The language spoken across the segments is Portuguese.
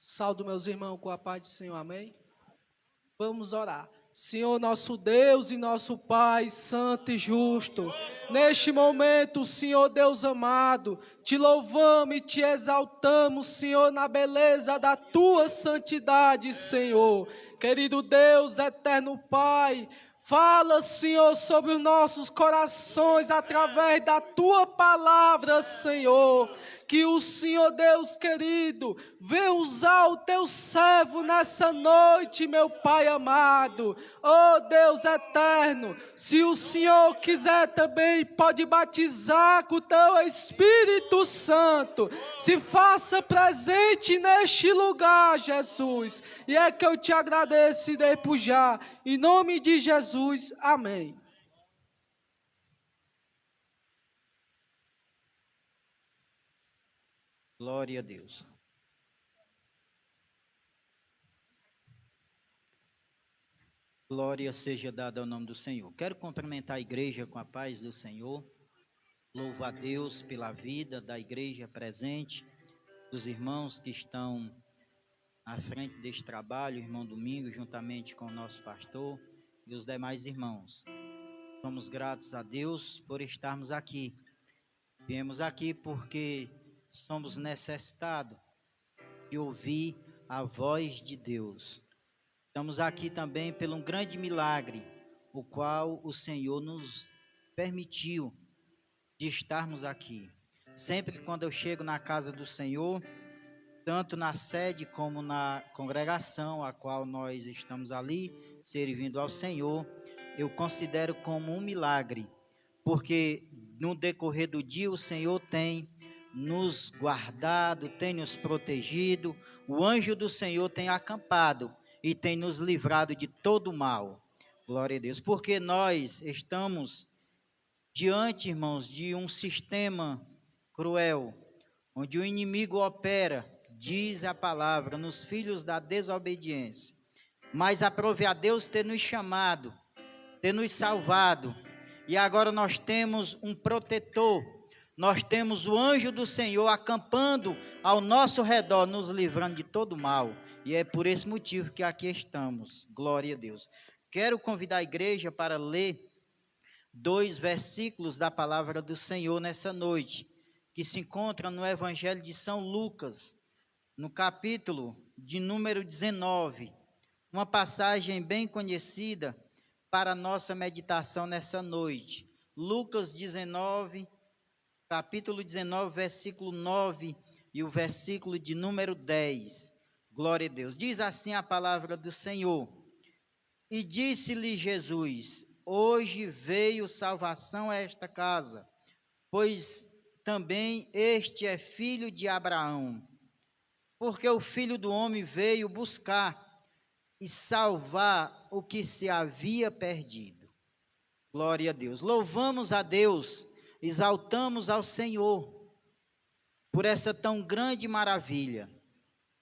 Saldo meus irmãos com a paz do Senhor, amém? Vamos orar. Senhor nosso Deus e nosso Pai, santo e justo, neste momento, Senhor Deus amado, te louvamos e te exaltamos, Senhor, na beleza da tua santidade, Senhor. Querido Deus, eterno Pai, fala, Senhor, sobre os nossos corações através da tua palavra, Senhor. Que o Senhor Deus querido venha usar o teu servo nessa noite, meu Pai amado. Oh Deus eterno, se o Senhor quiser também, pode batizar com o teu Espírito Santo. Se faça presente neste lugar, Jesus. E é que eu te agradeço e dei por já. Em nome de Jesus, amém. Glória a Deus. Glória seja dada ao nome do Senhor. Quero cumprimentar a igreja com a paz do Senhor. Louvo a Deus pela vida da igreja presente, dos irmãos que estão à frente deste trabalho, o irmão Domingos, juntamente com o nosso pastor e os demais irmãos. Somos gratos a Deus por estarmos aqui. Viemos aqui porque somos necessitados de ouvir a voz de Deus. Estamos aqui também pelo um grande milagre, o qual o Senhor nos permitiu de estarmos aqui. Sempre quando eu chego na casa do Senhor, tanto na sede como na congregação a qual nós estamos ali, servindo ao Senhor, eu considero como um milagre, porque no decorrer do dia o Senhor tem nos guardado, tem nos protegido, o anjo do Senhor tem acampado e tem nos livrado de todo mal. Glória a Deus, porque nós estamos diante, irmãos, de um sistema cruel, onde o inimigo opera, diz a palavra, nos filhos da desobediência. Mas aprove a Deus ter nos chamado, ter nos salvado, e agora nós temos um protetor, nós temos o anjo do Senhor acampando ao nosso redor, nos livrando de todo mal, e é por esse motivo que aqui estamos. Glória a Deus. Quero convidar a igreja para ler 2 versículos da palavra do Senhor nessa noite, que se encontra no Evangelho de São Lucas, no capítulo de número 19, uma passagem bem conhecida para a nossa meditação nessa noite. Lucas 19, capítulo 19, versículo 9 e o versículo de número 10. Glória a Deus. Diz assim a palavra do Senhor: E disse-lhe Jesus: Hoje veio salvação a esta casa, pois também este é filho de Abraão, porque o Filho do Homem veio buscar e salvar o que se havia perdido. Glória a Deus. Louvamos a Deus, exaltamos ao Senhor por essa tão grande maravilha.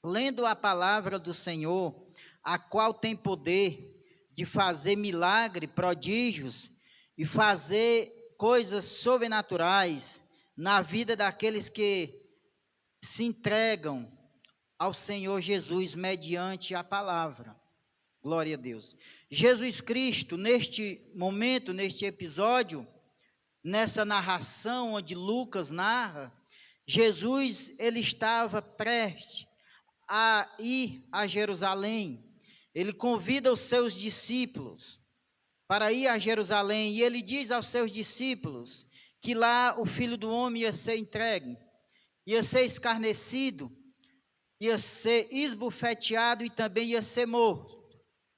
Lendo a palavra do Senhor, a qual tem poder de fazer milagre, prodígios e fazer coisas sobrenaturais na vida daqueles que se entregam ao Senhor Jesus mediante a palavra. Glória a Deus. Jesus Cristo, neste momento, neste episódio, nessa narração onde Lucas narra, Jesus, ele estava prestes a ir a Jerusalém. Ele convida os seus discípulos para ir a Jerusalém e ele diz aos seus discípulos que lá o Filho do Homem ia ser entregue, ia ser escarnecido, ia ser esbofeteado e também ia ser morto.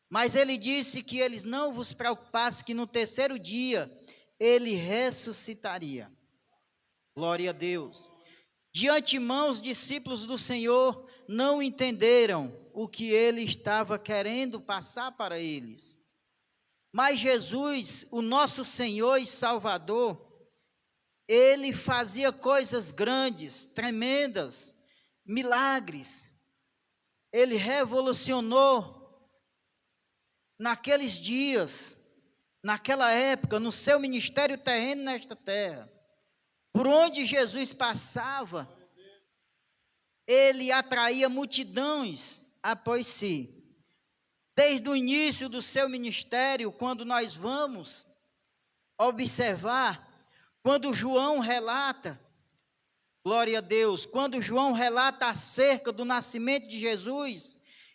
Mas ele disse que eles não vos preocupassem, que no terceiro dia ele ressuscitaria. Glória a Deus. De antemão, os discípulos do Senhor não entenderam o que ele estava querendo passar para eles. Mas Jesus, o nosso Senhor e Salvador, ele fazia coisas grandes, tremendas, milagres. Ele revolucionou naqueles dias, naquela época, no seu ministério terreno nesta terra. Por onde Jesus passava, ele atraía multidões após si. Desde o início do seu ministério, quando nós vamos observar, quando João relata, glória a Deus, quando João relata acerca do nascimento de Jesus,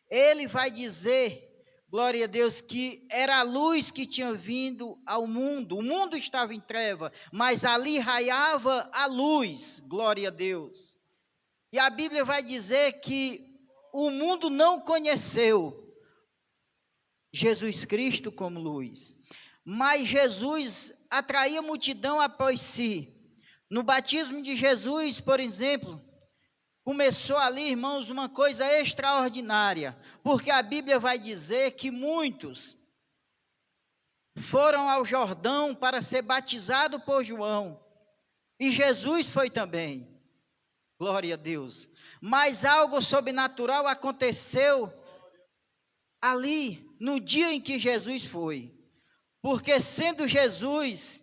ele vai dizer, glória a Deus, que era a luz que tinha vindo ao mundo. O mundo estava em treva, mas ali raiava a luz, glória a Deus. E a Bíblia vai dizer que o mundo não conheceu Jesus Cristo como luz, mas Jesus atraía multidão após si. No batismo de Jesus, por exemplo, começou ali, irmãos, uma coisa extraordinária, porque a Bíblia vai dizer que muitos foram ao Jordão para ser batizado por João, e Jesus foi também, glória a Deus. Mas algo sobrenatural aconteceu ali, no dia em que Jesus foi, porque sendo Jesus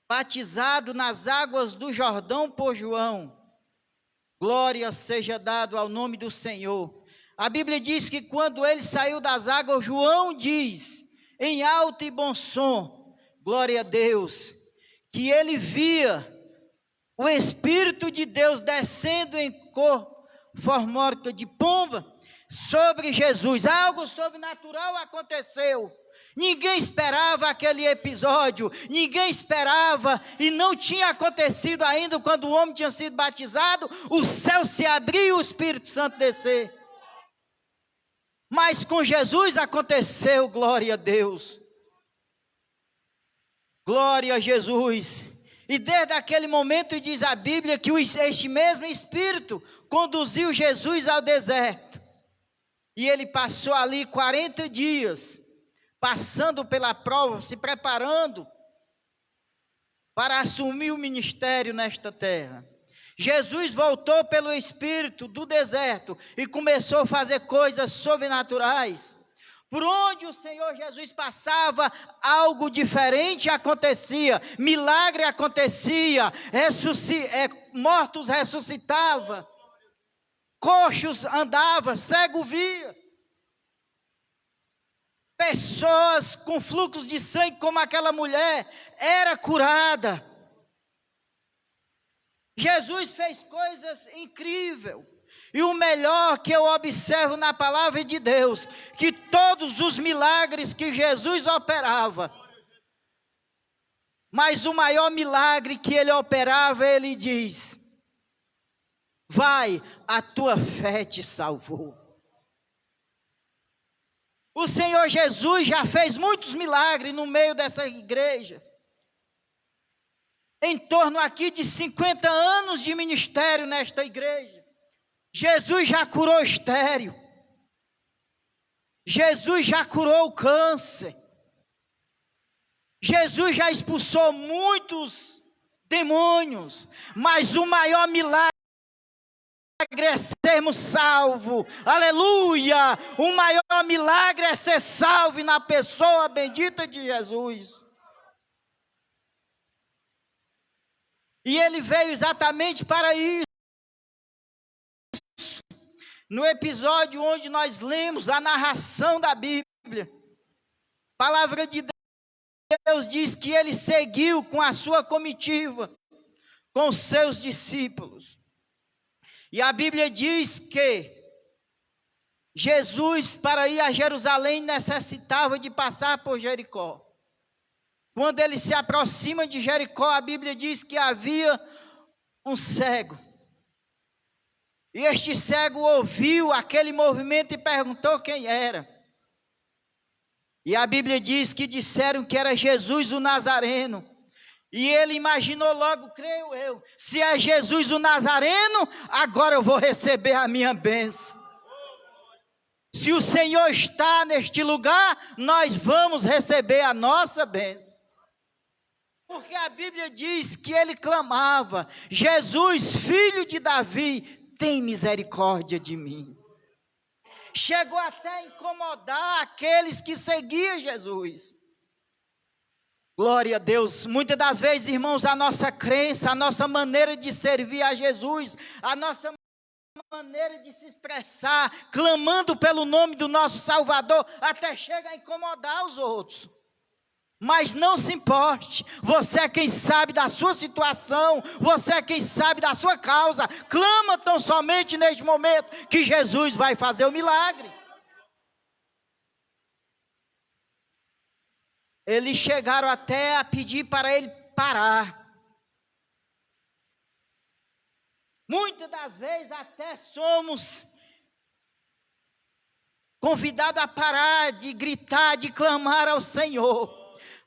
batizado nas águas do Jordão por João, glória seja dado ao nome do Senhor. A Bíblia diz que quando ele saiu das águas, João diz, em alto e bom som, glória a Deus, que ele via o Espírito de Deus descendo em cor formosca de pomba sobre Jesus. Algo sobrenatural aconteceu. Ninguém esperava aquele episódio, ninguém esperava, e não tinha acontecido ainda quando o homem tinha sido batizado, o céu se abriu e o Espírito Santo descer. Mas com Jesus aconteceu, glória a Deus. Glória a Jesus. E desde aquele momento diz a Bíblia que este mesmo Espírito conduziu Jesus ao deserto. E ele passou ali 40 dias, passando pela prova, se preparando para assumir o ministério nesta terra. Jesus voltou pelo Espírito do deserto e começou a fazer coisas sobrenaturais. Por onde o Senhor Jesus passava, algo diferente acontecia, milagre acontecia, mortos ressuscitavam, coxos andavam, cego via. Pessoas com fluxos de sangue, como aquela mulher, era curada. Jesus fez coisas incríveis. E o melhor que eu observo na palavra de Deus, que todos os milagres que Jesus operava, mas o maior milagre que ele operava, ele diz: vai, a tua fé te salvou. O Senhor Jesus já fez muitos milagres no meio dessa igreja. Em torno aqui de 50 anos de ministério nesta igreja. Jesus já curou estéril. Jesus já curou o câncer. Jesus já expulsou muitos demônios. Mas o maior milagre é sermos salvos. Aleluia! O maior milagre é ser salvo na pessoa bendita de Jesus. E ele veio exatamente para isso. No episódio onde nós lemos a narração da Bíblia, a palavra de Deus diz que ele seguiu com a sua comitiva, com os seus discípulos. E a Bíblia diz que Jesus, para ir a Jerusalém, necessitava de passar por Jericó. Quando ele se aproxima de Jericó, a Bíblia diz que havia um cego. E este cego ouviu aquele movimento e perguntou quem era. E a Bíblia diz que disseram que era Jesus o Nazareno. E ele imaginou logo, creio eu, se é Jesus o Nazareno, agora eu vou receber a minha bênção. Se o Senhor está neste lugar, nós vamos receber a nossa bênção. Porque a Bíblia diz que ele clamava: Jesus, filho de Davi, tem misericórdia de mim. Chegou até a incomodar aqueles que seguiam Jesus. Glória a Deus. Muitas das vezes, irmãos, a nossa crença, a nossa maneira de servir a Jesus, a nossa maneira de se expressar, clamando pelo nome do nosso Salvador, até chega a incomodar os outros. Mas não se importe, você é quem sabe da sua situação, você é quem sabe da sua causa, clama tão somente neste momento, que Jesus vai fazer o milagre. Eles chegaram até a pedir para ele parar. Muitas das vezes até somos convidados a parar de gritar, de clamar ao Senhor.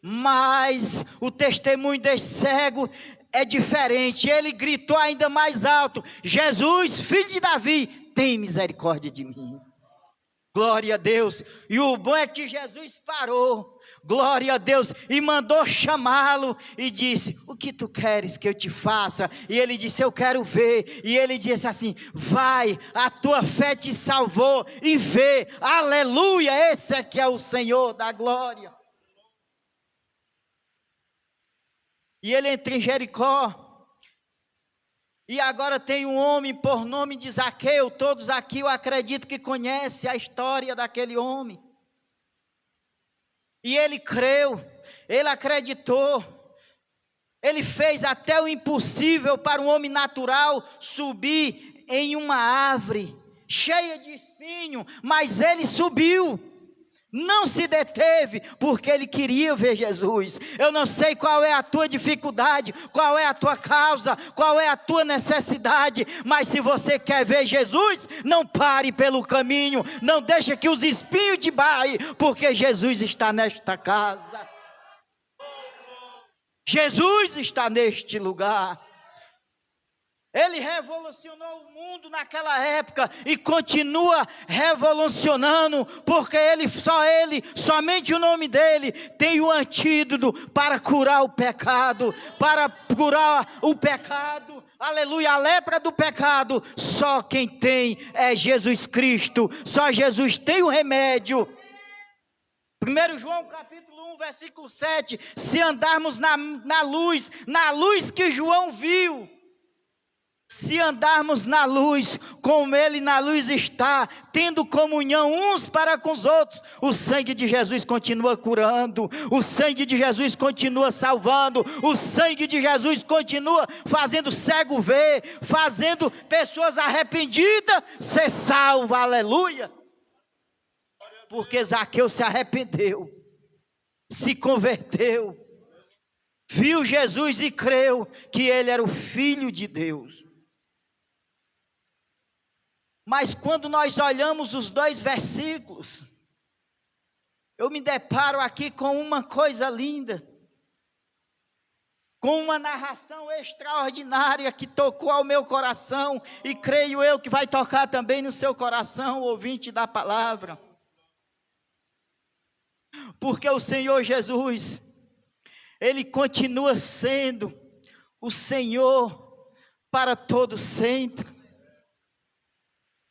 Mas o testemunho desse cego é diferente. Ele gritou ainda mais alto: Jesus, filho de Davi, tem misericórdia de mim. Glória a Deus. E o bom é que Jesus parou, glória a Deus, e mandou chamá-lo e disse: o que tu queres que eu te faça? E ele disse: eu quero ver. E ele disse assim: vai, a tua fé te salvou, e vê. Aleluia, esse é que é o Senhor da glória. E ele entra em Jericó, e agora tem um homem por nome de Zaqueu. Todos aqui eu acredito que conhecem a história daquele homem. E ele creu, ele acreditou, ele fez até o impossível para um homem natural subir em uma árvore cheia de espinho, mas ele subiu. Não se deteve, porque ele queria ver Jesus. Eu não sei qual é a tua dificuldade, qual é a tua causa, qual é a tua necessidade, mas se você quer ver Jesus, não pare pelo caminho, não deixe que os espinhos te barrem, porque Jesus está nesta casa. Jesus está neste lugar. Ele revolucionou o mundo naquela época e continua revolucionando, porque somente o nome dele tem o antídoto para curar o pecado, aleluia, a lepra do pecado. Só quem tem é Jesus Cristo, só Jesus tem o remédio. 1 João capítulo 1, versículo 7, se andarmos na luz que João viu, se andarmos na luz, como ele na luz está, tendo comunhão uns para com os outros, o sangue de Jesus continua curando, o sangue de Jesus continua salvando, o sangue de Jesus continua fazendo cego ver, fazendo pessoas arrependidas ser salvas, aleluia. Porque Zaqueu se arrependeu, se converteu, viu Jesus e creu que ele era o Filho de Deus. Mas quando nós olhamos os dois versículos, eu me deparo aqui com uma coisa linda, com uma narração extraordinária que tocou ao meu coração, e creio eu que vai tocar também no seu coração, ouvinte da palavra. Porque o Senhor Jesus, ele continua sendo o Senhor para todo sempre.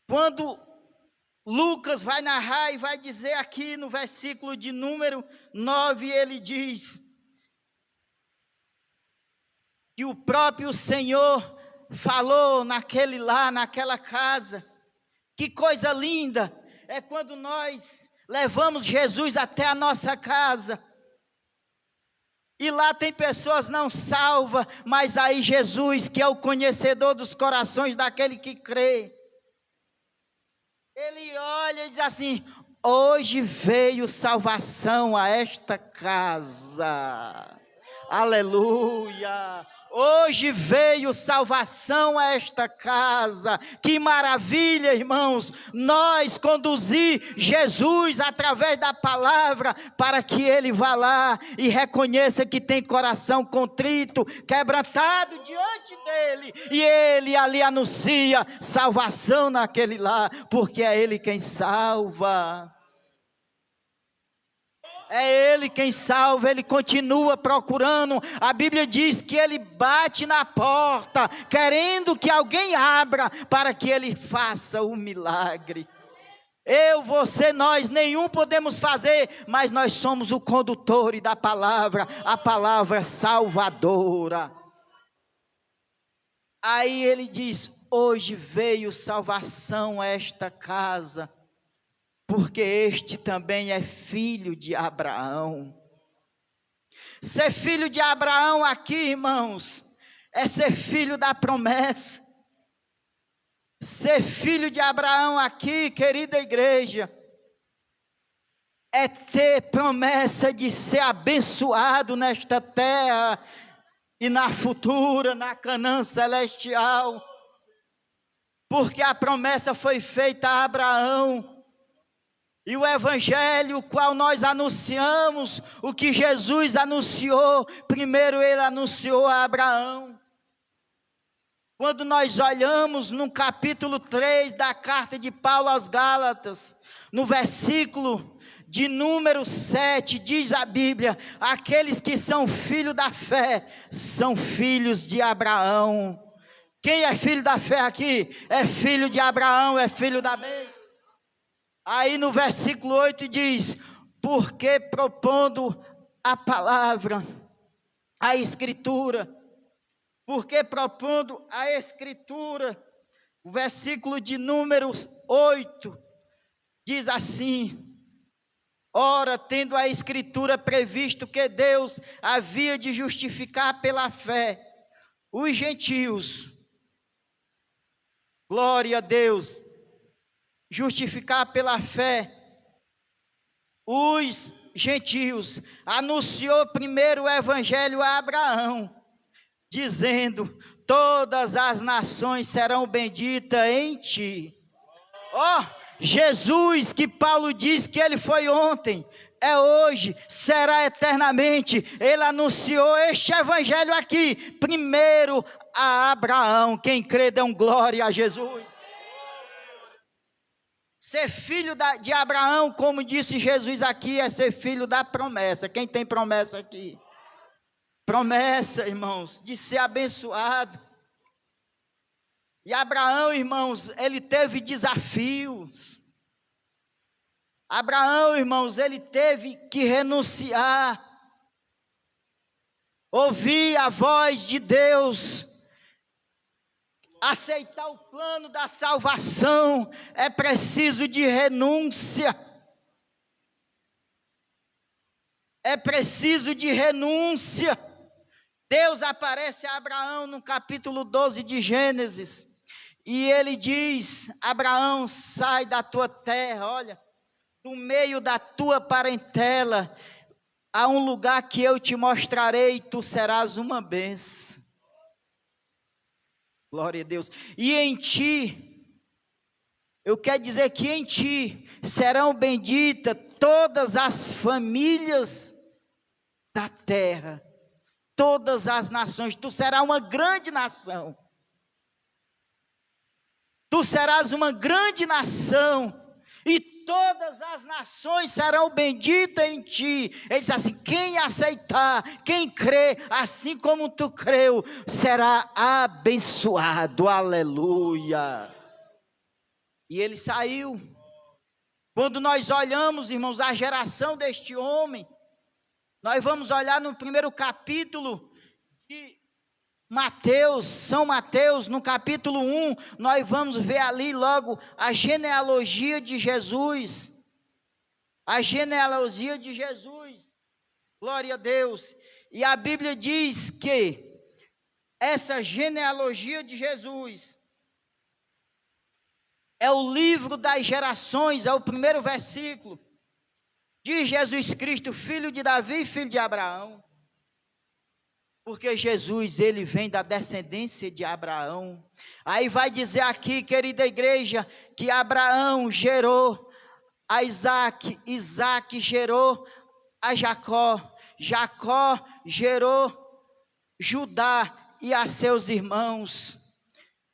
Quando Lucas vai narrar e vai dizer aqui no versículo de número 9, ele diz que o próprio Senhor falou naquela casa. Que coisa linda é quando nós levamos Jesus até a nossa casa, e lá tem pessoas não salvas, mas aí Jesus, que é o conhecedor dos corações daquele que crê, ele olha e diz assim: hoje veio salvação a esta casa, aleluia. Hoje veio salvação a esta casa. Que maravilha, irmãos, nós conduzir Jesus através da palavra, para que ele vá lá e reconheça que tem coração contrito, quebrantado diante dele, e ele ali anuncia salvação naquele lá, porque é ele quem salva. É ele quem salva, ele continua procurando. A Bíblia diz que ele bate na porta, querendo que alguém abra, para que ele faça o milagre. Eu, você, nós, nenhum podemos fazer, mas nós somos o condutor da palavra, a palavra salvadora. Aí ele diz: hoje veio salvação a esta casa, porque este também é filho de Abraão. Ser filho de Abraão aqui, irmãos, é ser filho da promessa. Ser filho de Abraão aqui, querida igreja, é ter promessa de ser abençoado nesta terra e na futura, na Canaã celestial. Porque a promessa foi feita a Abraão. E o evangelho, o qual nós anunciamos, o que Jesus anunciou, primeiro ele anunciou a Abraão. Quando nós olhamos no capítulo 3 da carta de Paulo aos Gálatas, no versículo de número 7, diz a Bíblia: aqueles que são filhos da fé, são filhos de Abraão. Quem é filho da fé aqui? É filho de Abraão, é filho da bênção. Aí no versículo 8 diz: porque propondo a palavra, a escritura, porque propondo a escritura, o versículo de número 8, diz assim: ora, tendo a escritura previsto que Deus havia de justificar pela fé os gentios, glória a Deus, justificar pela fé os gentios, anunciou primeiro o evangelho a Abraão, dizendo: todas as nações serão benditas em ti. Ó, Jesus, que Paulo diz que ele foi ontem, é hoje, será eternamente. Ele anunciou este evangelho aqui, primeiro a Abraão. Quem crê, dê um glória a Jesus. Ser filho de Abraão, como disse Jesus aqui, é ser filho da promessa. Quem tem promessa aqui? Promessa, irmãos, de ser abençoado. E Abraão, irmãos, ele teve desafios. Abraão, irmãos, ele teve que renunciar. Ouvir a voz de Deus. Aceitar o plano da salvação é preciso de renúncia. É preciso de renúncia. Deus aparece a Abraão no capítulo 12 de Gênesis. E ele diz: Abraão, sai da tua terra, olha, do meio da tua parentela, a um lugar que eu te mostrarei, e tu serás uma bênção. Glória a Deus. E em ti, eu quero dizer que em ti serão benditas todas as famílias da terra, todas as nações. Tu serás uma grande nação. Tu serás uma grande nação, e todas as nações serão benditas em ti. Ele diz assim: quem aceitar, quem crê, assim como tu creu, será abençoado. Aleluia. E ele saiu. Quando nós olhamos, irmãos, a geração deste homem, nós vamos olhar no primeiro capítulo de Mateus, São Mateus, no capítulo 1, nós vamos ver ali logo a genealogia de Jesus. A genealogia de Jesus. Glória a Deus. E a Bíblia diz que essa genealogia de Jesus é o livro das gerações, é o primeiro versículo. De Jesus Cristo, filho de Davi, filho de Abraão. Porque Jesus, ele vem da descendência de Abraão. Aí vai dizer aqui, querida igreja, que Abraão gerou a Isaac, Isaac gerou a Jacó, Jacó gerou Judá e a seus irmãos.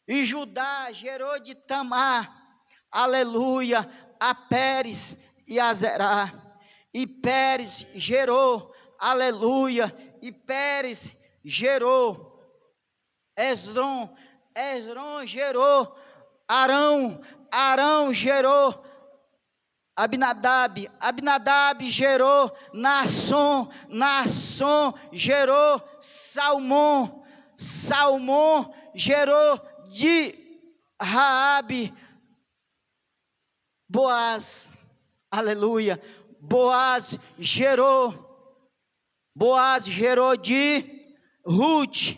E Judá gerou de Tamar, aleluia, a Pérez e a Zerá. E Pérez gerou, aleluia, e Pérez gerou Esdrom, Esdrom gerou Arão, Arão gerou Abinadab, Abinadab gerou Naasson, Naasson gerou Salmão, Salmão gerou de Raabe, Boaz, aleluia, Boaz gerou de Ruth,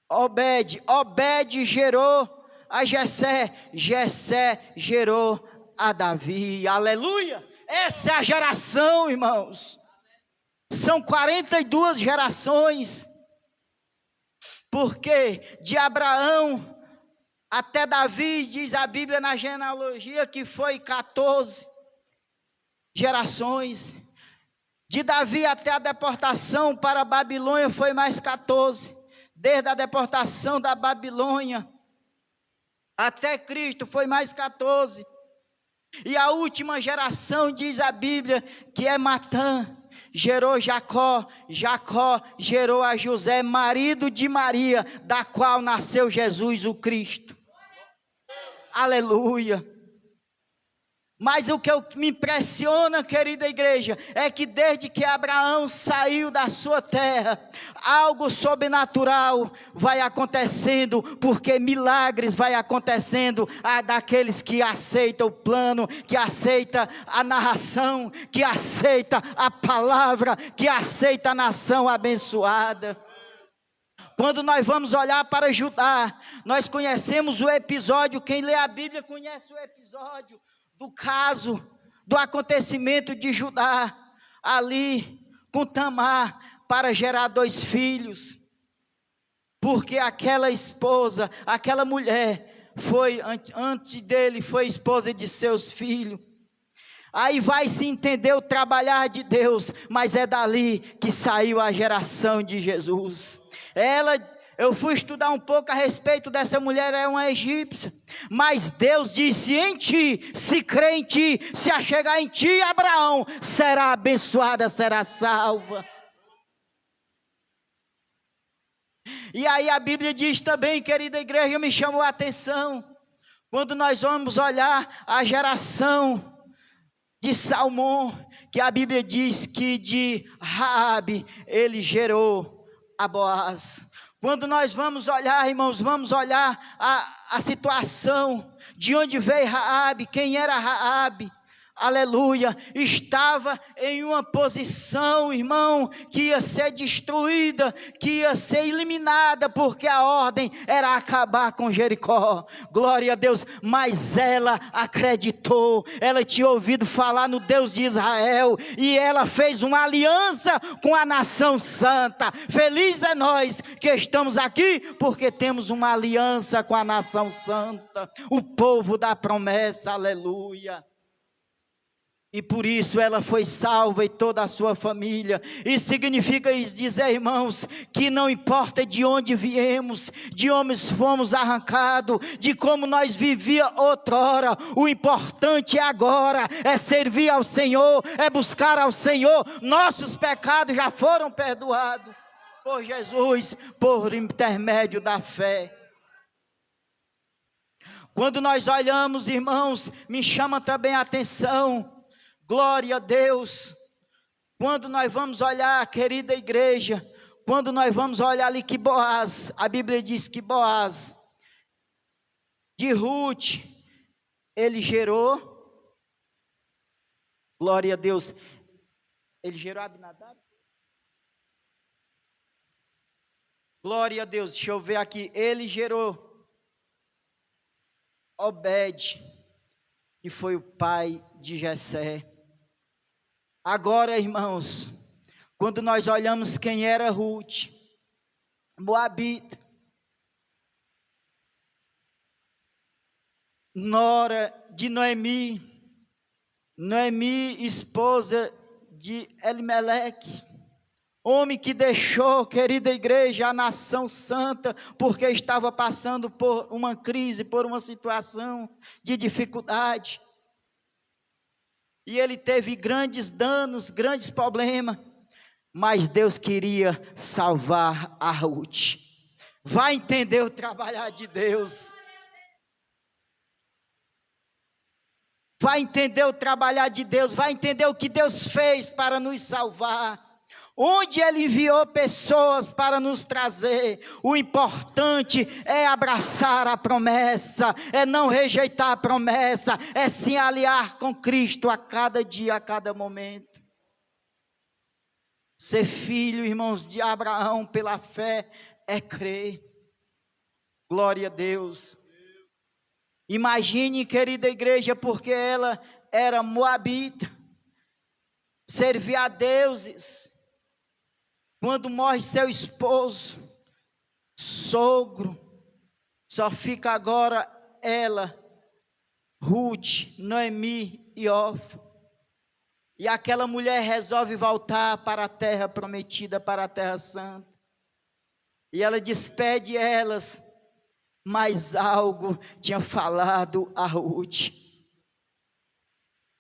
Obed gerou a Jessé, Jessé gerou a Davi, aleluia. Essa é a geração, irmãos. São 42 gerações, porque de Abraão até Davi, diz a Bíblia na genealogia, que foi 14 gerações. De Davi até a deportação para a Babilônia foi mais 14. Desde a deportação da Babilônia até Cristo foi mais 14. E a última geração, diz a Bíblia, que é Matã, gerou Jacó, Jacó gerou a José, marido de Maria, da qual nasceu Jesus o Cristo. Aleluia. Mas o que me impressiona, querida igreja, é que desde que Abraão saiu da sua terra, algo sobrenatural vai acontecendo, porque milagres vai acontecendo daqueles que aceitam o plano, que aceitam a narração, que aceitam a palavra, que aceitam a nação abençoada. Quando nós vamos olhar para Judá, nós conhecemos o episódio, quem lê a Bíblia conhece o episódio do caso, do acontecimento de Judá, ali com Tamar, para gerar 2 filhos, porque aquela esposa, aquela mulher, foi, antes dele, foi esposa de seus filhos. Aí vai se entender o trabalhar de Deus, mas é dali que saiu a geração de Jesus. Eu fui estudar um pouco a respeito dessa mulher, é uma egípcia, mas Deus disse: em ti, se crê em ti, se achegar em ti, Abraão, será abençoada, será salva. E aí a Bíblia diz também, querida igreja, me chamou a atenção, quando nós vamos olhar a geração de Salmão, que a Bíblia diz que de Raabe ele gerou a Boaz. Quando nós vamos olhar, irmãos, vamos olhar a situação, de onde veio Raabe, quem era Raabe, aleluia, estava em uma posição, irmão, que ia ser destruída, que ia ser eliminada, porque a ordem era acabar com Jericó, glória a Deus, mas ela acreditou, ela tinha ouvido falar no Deus de Israel, e ela fez uma aliança com a nação santa. Feliz é nós que estamos aqui, porque temos uma aliança com a nação santa, o povo da promessa, aleluia. E por isso ela foi salva e toda a sua família. Isso significa dizer, irmãos, que não importa de onde viemos, de onde fomos arrancados, de como nós vivíamos outrora, o importante é agora, é servir ao Senhor, é buscar ao Senhor. Nossos pecados já foram perdoados por Jesus, por intermédio da fé. Quando nós olhamos, irmãos, me chama também a atenção, glória a Deus, quando nós vamos olhar, querida igreja, quando nós vamos olhar ali que Boaz, a Bíblia diz que Boaz, de Ruth, ele gerou, glória a Deus, ele gerou Abinadab, glória a Deus, deixa eu ver aqui, ele gerou Obed, que foi o pai de Jessé. Agora, irmãos, quando nós olhamos quem era Ruth, Moabita, nora de Noemi, esposa de Elimeleque, homem que deixou, querida igreja, a nação santa, porque estava passando por uma crise, por uma situação de dificuldade. E ele teve grandes danos, grandes problemas, mas Deus queria salvar a Ruth. Vai entender o trabalhar de Deus. Vai entender o trabalhar de Deus, vai entender o que Deus fez para nos salvar. onde Ele enviou pessoas para nos trazer. O importante é abraçar a promessa, é não rejeitar a promessa, é se aliar com Cristo a cada dia, a cada momento. Ser filho, irmãos, de Abraão pela fé é crer. Glória a Deus. Imagine, querida igreja, porque ela era moabita, servia a deuses. Quando morre seu esposo, sogro, só fica agora ela, Ruth, Noemi e Orfa. E aquela mulher resolve voltar para a terra prometida, para a terra santa. E ela despede elas, mas algo tinha falado a Ruth.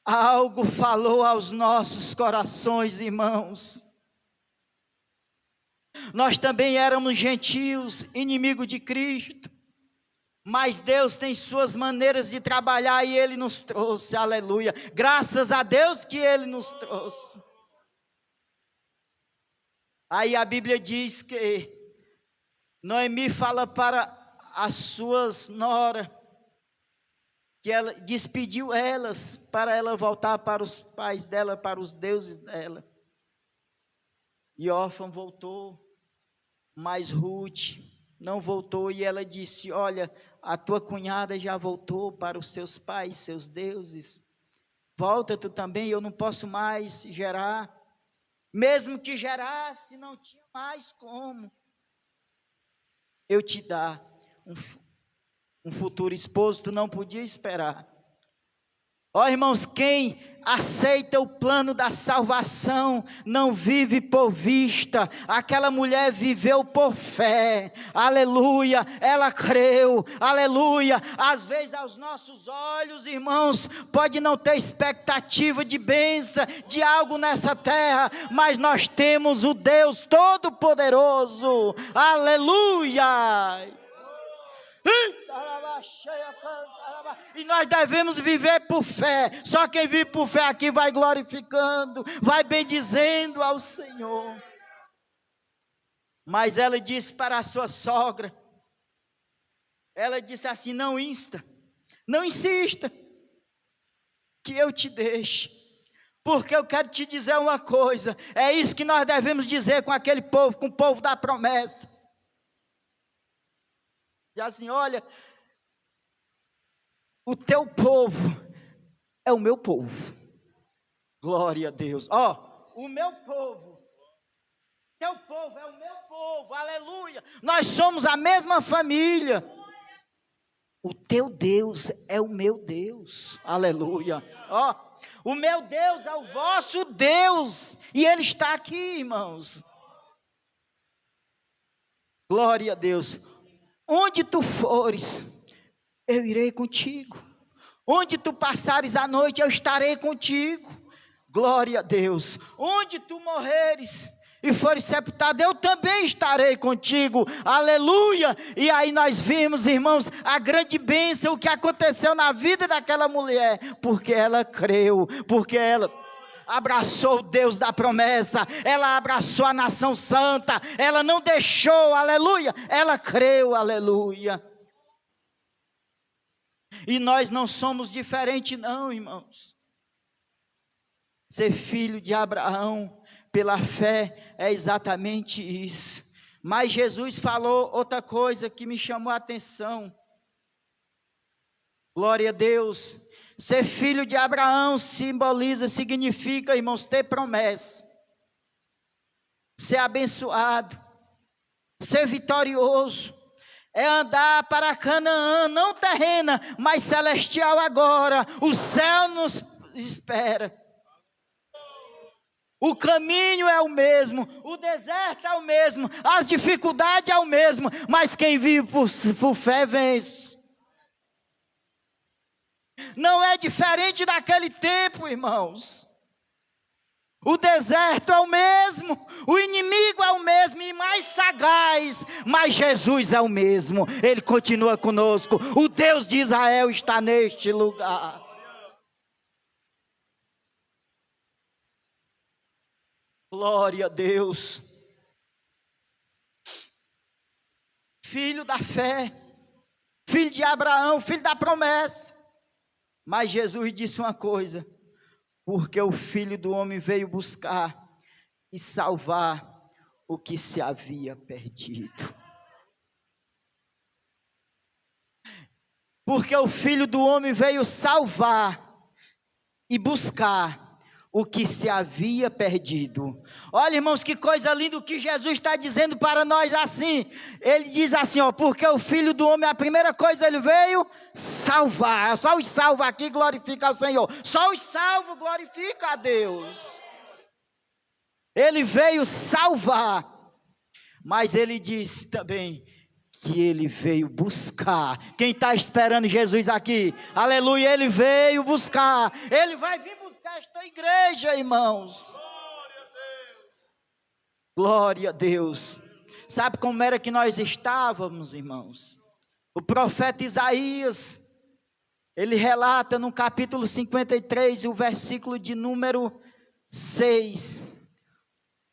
Algo falou aos nossos corações, irmãos. Nós também éramos gentios, inimigos de Cristo, mas Deus tem suas maneiras de trabalhar e Ele nos trouxe, aleluia. Graças a Deus que Ele nos trouxe. Aí a Bíblia diz que Noemi fala para as suas noras, que ela despediu elas, para ela voltar para os pais dela, para os deuses dela. E Orfa voltou, mas Ruth não voltou, e ela disse: olha, a tua cunhada já voltou para os seus pais, seus deuses, volta tu também, eu não posso mais gerar, mesmo que gerasse, não tinha mais como eu te dar um futuro esposo, tu não podia esperar. Ó irmãos, quem aceita o plano da salvação, não vive por vista. Aquela mulher viveu por fé, aleluia, ela creu, aleluia. Às vezes aos nossos olhos, irmãos, pode não ter expectativa de bênção, de algo nessa terra, mas nós temos o Deus Todo-Poderoso, aleluia. E nós devemos viver por fé. Só quem vive por fé aqui vai glorificando, vai bendizendo ao Senhor. Mas ela disse para a sua sogra, ela disse assim: não insista que eu te deixe, porque eu quero te dizer uma coisa. É isso que nós devemos dizer com aquele povo, com o povo da promessa. Diz assim: olha, o teu povo é o meu povo. Glória a Deus. Ó, o meu povo, teu povo é o meu povo, aleluia. Nós somos a mesma família. O teu Deus é o meu Deus, aleluia. Ó, o meu Deus é o vosso Deus, e Ele está aqui, irmãos. Glória a Deus. Onde tu fores, eu irei contigo. Onde tu passares a noite, eu estarei contigo. Glória a Deus. Onde tu morreres e fores sepultado, eu também estarei contigo. Aleluia. E aí nós vimos, irmãos, a grande bênção, o que aconteceu na vida daquela mulher, porque ela creu, porque ela abraçou o Deus da promessa, ela abraçou a nação santa, ela não deixou, aleluia, ela creu, aleluia. E nós não somos diferentes não, irmãos. Ser filho de Abraão pela fé é exatamente isso. Mas Jesus falou outra coisa que me chamou a atenção. Glória a Deus. Ser filho de Abraão significa, irmãos, ter promessa, ser abençoado, ser vitorioso, é andar para Canaã, não terrena, mas celestial agora. O céu nos espera. O caminho é o mesmo, o deserto é o mesmo, as dificuldades é o mesmo, mas quem vive por fé vence. Não é diferente daquele tempo, irmãos. O deserto é o mesmo, o inimigo é o mesmo e mais sagaz, mas Jesus é o mesmo, Ele continua conosco. O Deus de Israel está neste lugar. Glória a Deus. Filho da fé, filho de Abraão, filho da promessa. Mas Jesus disse uma coisa: porque o Filho do Homem veio buscar e salvar o que se havia perdido. Porque o Filho do Homem veio salvar e buscar o que se havia perdido. Olha, irmãos, que coisa linda o que Jesus está dizendo para nós assim. Ele diz assim, ó, porque o Filho do Homem, a primeira coisa, ele veio salvar. Só os salvos aqui glorifica ao Senhor. Só os salvos glorifica a Deus. Ele veio salvar. Mas ele disse também que ele veio buscar. Quem está esperando Jesus aqui? Aleluia, ele veio buscar. Ele vai vir buscar esta igreja, irmãos. Glória a Deus. Sabe como era que nós estávamos, irmãos? O profeta Isaías, ele relata no capítulo 53, o versículo de número 6.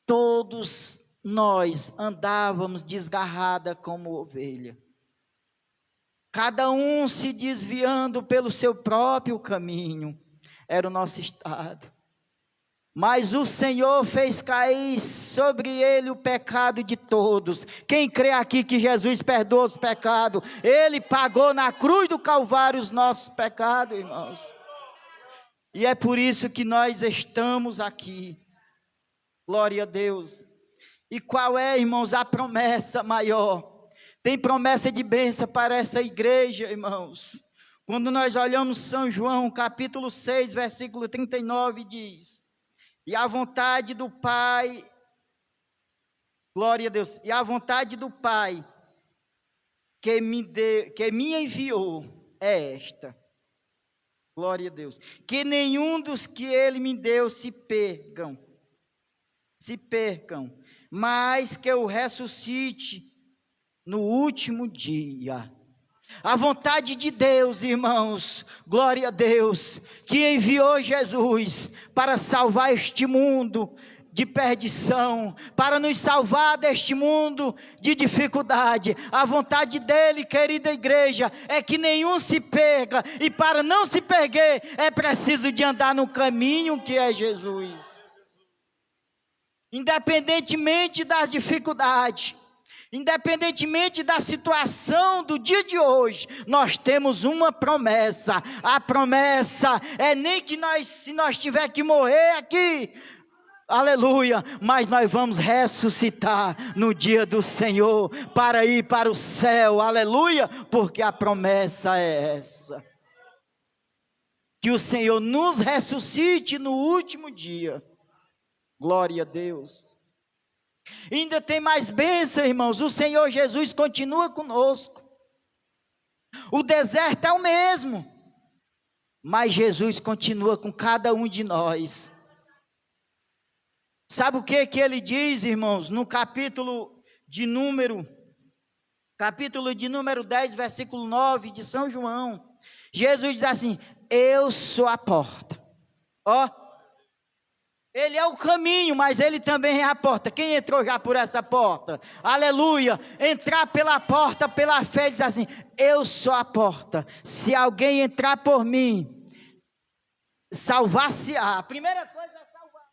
Todos nós andávamos desgarrada como ovelha, cada um se desviando pelo seu próprio caminho. Era o nosso estado. Mas o Senhor fez cair sobre ele o pecado de todos. Quem crê aqui que Jesus perdoa os pecados? Ele pagou na cruz do Calvário os nossos pecados, irmãos. E é por isso que nós estamos aqui. Glória a Deus. E qual é, irmãos, a promessa maior? Tem promessa de bênção para essa igreja, irmãos. Quando nós olhamos São João, capítulo 6, versículo 39, diz: e a vontade do Pai, glória a Deus, e a vontade do Pai que me enviou é esta, glória a Deus, que nenhum dos que Ele me deu se percam, mas que eu ressuscite no último dia. A vontade de Deus, irmãos, glória a Deus, que enviou Jesus para salvar este mundo de perdição, para nos salvar deste mundo de dificuldade. A vontade dele, querida igreja, é que nenhum se perca, e para não se perder, é preciso de andar no caminho que é Jesus. Independentemente das dificuldades, independentemente da situação do dia de hoje, nós temos uma promessa. A promessa é nem que se nós tiver que morrer aqui, aleluia, mas nós vamos ressuscitar no dia do Senhor, para ir para o céu, aleluia, porque a promessa é essa, que o Senhor nos ressuscite no último dia. Glória a Deus. Ainda tem mais bênção, irmãos. O Senhor Jesus continua conosco. O deserto é o mesmo, mas Jesus continua com cada um de nós. Sabe o que ele diz, irmãos? No capítulo de número 10, versículo 9 de São João. Jesus diz assim: eu sou a porta. Ó, ele é o caminho, mas ele também é a porta. Quem entrou já por essa porta? Aleluia. Entrar pela porta, pela fé, diz assim: eu sou a porta. Se alguém entrar por mim, salvar-se-á. A primeira coisa é salvar.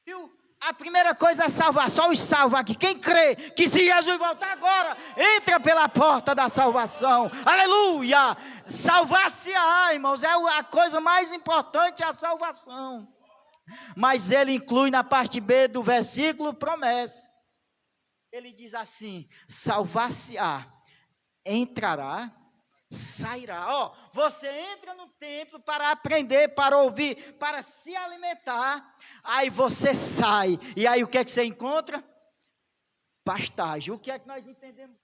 Viu? A primeira coisa é salvar. Só os salva aqui. Quem crê que se Jesus voltar agora, entra pela porta da salvação. Aleluia. Salvar-se-á, irmãos, é a coisa mais importante, a salvação. Mas ele inclui na parte B do versículo promessa. Ele diz assim: salvar-se-á, entrará, sairá. Ó, você entra no templo para aprender, para ouvir, para se alimentar. Aí você sai. E aí o que é que você encontra? Pastagem. O que é que nós entendemos?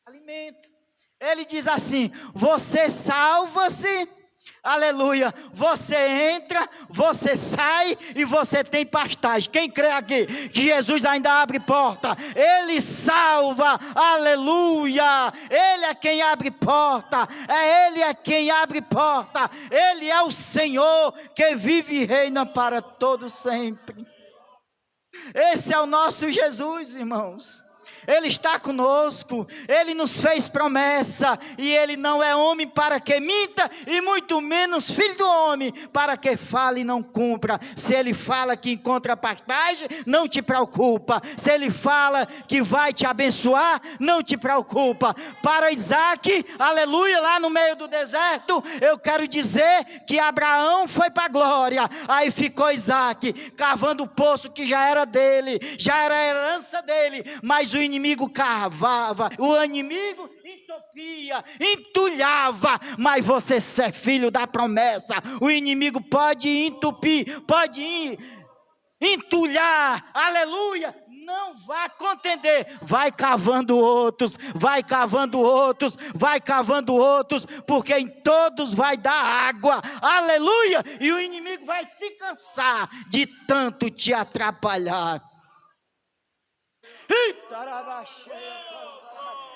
Alimento. Ele diz assim: você salva-se Aleluia, você entra, você sai e você tem pastagem. Quem crê aqui que Jesus ainda abre porta, Ele salva, aleluia, Ele é quem abre porta, Ele é quem abre porta, Ele é o Senhor que vive e reina para todo sempre. Esse é o nosso Jesus, irmãos. Ele está conosco, Ele nos fez promessa, e Ele não é homem para que minta, e muito menos filho do homem, para que fale e não cumpra. Se Ele fala que encontra pastagem, não te preocupa. Se Ele fala que vai te abençoar, não te preocupa. Para Isaac, aleluia, lá no meio do deserto, eu quero dizer que Abraão foi para a glória, aí ficou Isaac, cavando o poço que já era dele, já era a herança dele, mas o inimigo cavava, o inimigo entupia, entulhava, mas você é filho da promessa. O inimigo pode entupir, pode entulhar, aleluia, não vá contender, vai cavando outros, vai cavando outros, vai cavando outros, porque em todos vai dar água, aleluia, e o inimigo vai se cansar de tanto te atrapalhar.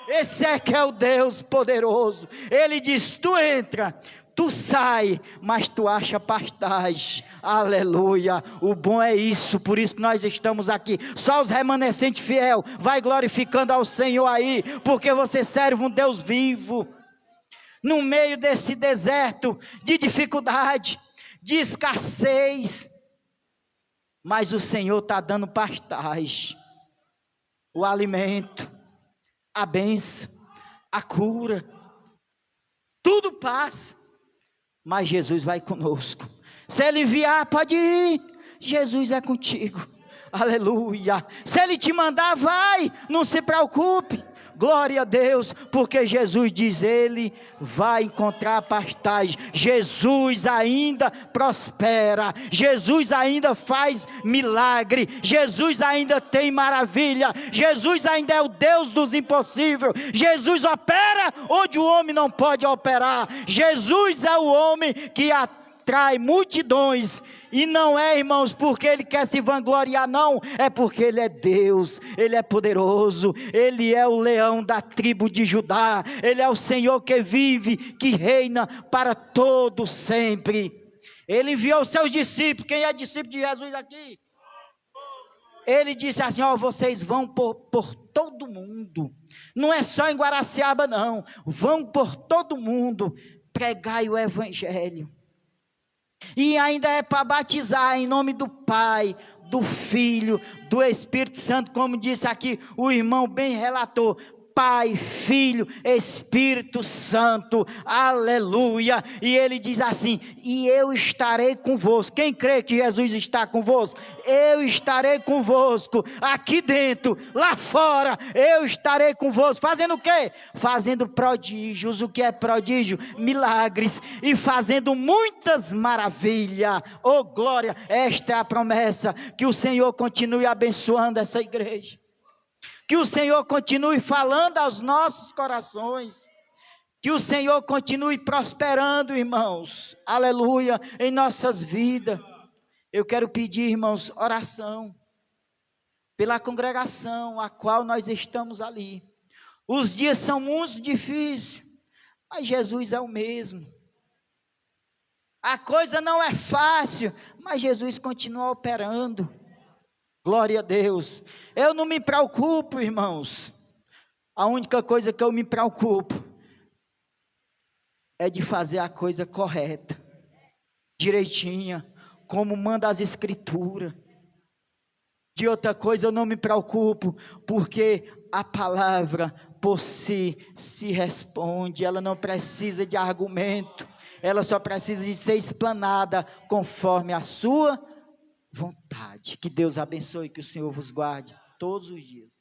Esse é que é o Deus poderoso. Ele diz: tu entra, tu sai, mas tu acha pastagem, aleluia. O bom é isso, por isso que nós estamos aqui. Só os remanescentes fiel, vai glorificando ao Senhor aí, porque você serve um Deus vivo, no meio desse deserto de dificuldade, de escassez, mas o Senhor está dando pastagem, o alimento, a bênção, a cura, tudo passa, mas Jesus vai conosco. Se Ele enviar, pode ir, Jesus é contigo, aleluia. Se Ele te mandar, vai, não se preocupe, glória a Deus, porque Jesus diz, Ele vai encontrar pastagem. Jesus ainda prospera, Jesus ainda faz milagre, Jesus ainda tem maravilha, Jesus ainda é o Deus dos impossíveis, Jesus opera onde o homem não pode operar, Jesus é o homem que atrai multidões, e não é, irmãos, porque Ele quer se vangloriar, não, é porque Ele é Deus, Ele é poderoso, Ele é o leão da tribo de Judá, Ele é o Senhor que vive, que reina para todo sempre. Ele enviou os seus discípulos. Quem é discípulo de Jesus aqui? Ele disse assim, ó, vocês vão por todo mundo, não é só em Guaraciaba não, vão por todo mundo, pregai o evangelho. E ainda é para batizar em nome do Pai, do Filho, do Espírito Santo, como disse aqui o irmão bem relator, Pai, Filho, Espírito Santo, aleluia. E ele diz assim, e eu estarei convosco. Quem crê que Jesus está convosco? Eu estarei convosco, aqui dentro, lá fora, eu estarei convosco, fazendo o quê? Fazendo prodígios. O que é prodígio? Milagres, e fazendo muitas maravilhas. Oh glória, esta é a promessa, que o Senhor continue abençoando essa igreja, que o Senhor continue falando aos nossos corações, que o Senhor continue prosperando, irmãos, aleluia, em nossas vidas. Eu quero pedir, irmãos, oração pela congregação a qual nós estamos ali. Os dias são muito difíceis, mas Jesus é o mesmo. A coisa não é fácil, mas Jesus continua operando. Glória a Deus. Eu não me preocupo, irmãos. A única coisa que eu me preocupo é de fazer a coisa correta, direitinha, como manda as escrituras. De outra coisa eu não me preocupo, porque a palavra por si se responde, ela não precisa de argumento, ela só precisa de ser explanada conforme a sua vontade. Que Deus abençoe, que o Senhor vos guarde todos os dias.